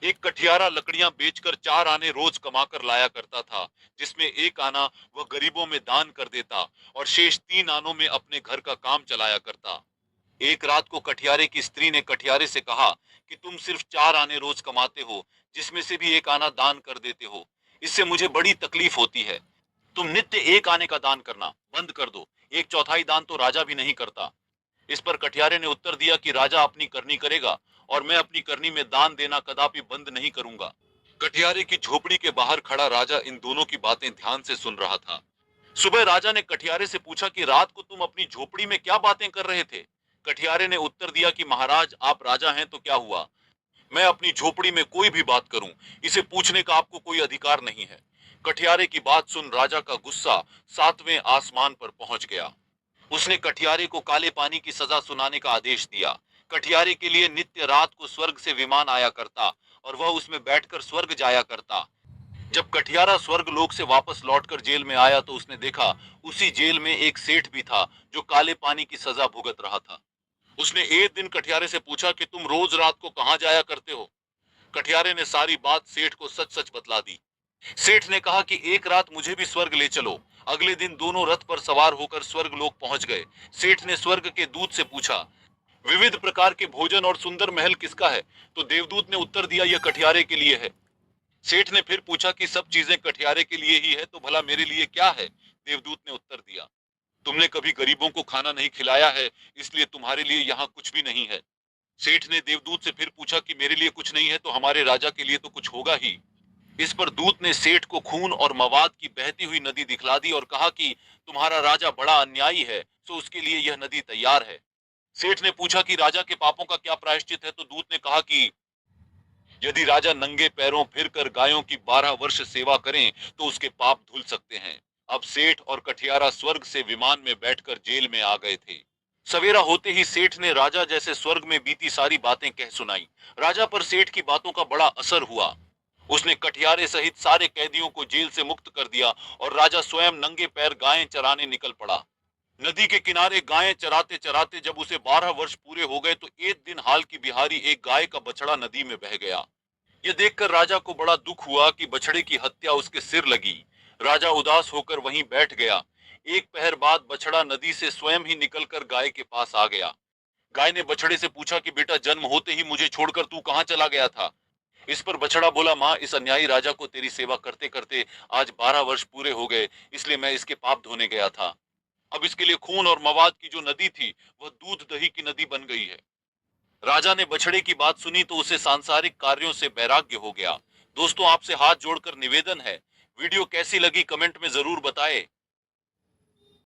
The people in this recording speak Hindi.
एक कठियारा लकड़ियां बेचकर 4 आने रोज कमाकर लाया करता था, जिसमें 1 आना वह गरीबों में दान कर देता और शेष 3 आनों में अपने घर का काम चलाया करता। एक रात को कठियारे की स्त्री ने कठियारे से कहा कि तुम सिर्फ 4 आने रोज कमाते हो, जिसमें से भी 1 आना दान कर देते हो। इससे मुझे बड़ी तकलीफ होती है। तुम नित्य 1 आने का दान करना बंद कर दो। 1/4 दान तो राजा भी नहीं करता। इस पर कठियारे ने उत्तर दिया कि राजा अपनी करनी करेगा और मैं अपनी करनी में दान देना कदापि बंद नहीं करूंगा। कठियारे की झोपड़ी के बाहर खड़ा राजा इन दोनों की बातें ध्यान से सुन रहा था। सुबह राजा ने कठियारे से पूछा कि रात को तुम अपनी झोपड़ी में क्या बातें कर रहे थे। कठियारे ने उत्तर दिया कि महाराज, आप राजा हैं तो क्या हुआ, मैं अपनी झोपड़ी में कोई भी बात करूं, इसे पूछने का आपको कोई अधिकार नहीं है। कठियारे की बात सुन राजा का गुस्सा 7वें आसमान पर पहुंच गया। उसने कठियारे को काले पानी की सजा सुनाने का आदेश दिया। कठियारे के लिए नित्य रात को स्वर्ग से विमान आया करता और वह उसमें बैठकर स्वर्ग जाया करता। जब कठियारा स्वर्ग लोक से वापस लौटकर जेल में आया तो उसने देखा उसी जेल में एक सेठ भी था जो काले पानी की सजा भुगत रहा था। उसने एक दिन कठियारे से पूछा कि तुम रोज रात को कहां जाया करते हो। कठियारे ने सारी बात सेठ को सच सच बतला दी। सेठ ने कहा कि एक रात मुझे भी स्वर्ग ले चलो। अगले दिन दोनों रथ पर सवार होकर स्वर्ग लोक पहुंच गए। सेठ ने स्वर्ग के दूत से पूछा, विविध प्रकार के भोजन और सुंदर महल किसका है? तो देवदूत ने उत्तर दिया, यह कठियारे के लिए है। सेठ ने फिर पूछा कि सब चीजें कठियारे के लिए ही है तो भला मेरे लिए क्या है? देवदूत ने उत्तर दिया, तुमने कभी गरीबों को खाना नहीं खिलाया है, इसलिए तुम्हारे लिए यहाँ कुछ भी नहीं है। सेठ ने देवदूत से फिर पूछा कि मेरे लिए कुछ नहीं है तो हमारे राजा के लिए तो कुछ होगा ही। इस पर दूत ने सेठ को खून और मवाद की बहती हुई नदी दिखला दी और कहा कि तुम्हारा राजा बड़ा अन्यायी है, तो उसके लिए यह नदी तैयार है। सेठ ने पूछा कि राजा के पापों का क्या प्रायश्चित है? तो दूत ने कहा कि यदि राजा नंगे पैरों फिरकर गायों की 12 वर्ष सेवा करें तो उसके पाप धुल सकते हैं। अब सेठ और कठियारा स्वर्ग से विमान में बैठकर जेल में आ गए थे। सवेरा होते ही सेठ ने राजा जैसे स्वर्ग में बीती सारी बातें कह सुनाई। राजा पर सेठ की बातों का बड़ा असर हुआ। उसने कठियारे सहित सारे कैदियों को जेल से मुक्त कर दिया और राजा स्वयं नंगे पैर गायें चराने निकल पड़ा। नदी के किनारे गायें चराते चराते जब उसे 12 वर्ष पूरे हो गए तो एक दिन हाल की बिहारी एक गाय का बछड़ा नदी में बह गया। यह देखकर राजा को बड़ा दुख हुआ कि बछड़े की हत्या उसके सिर लगी। राजा उदास होकर वहीं बैठ गया। एक पहर बाद बछड़ा नदी से स्वयं ही निकलकर गाय के पास आ गया। गाय ने बछड़े से पूछा कि बेटा, जन्म होते ही मुझे छोड़कर तू कहां चला गया था? इस पर बछड़ा बोला, माँ, इस अन्यायी राजा को तेरी सेवा करते करते आज 12 वर्ष पूरे हो गए, इसलिए मैं इसके पाप धोने गया था। अब इसके लिए खून और मवाद की जो नदी थी वह दूध दही की नदी बन गई है। राजा ने बछड़े की बात सुनी तो उसे सांसारिक कार्यों से वैराग्य हो गया। दोस्तों, आपसे हाथ जोड़कर निवेदन है, वीडियो कैसी लगी कमेंट में जरूर बताएं।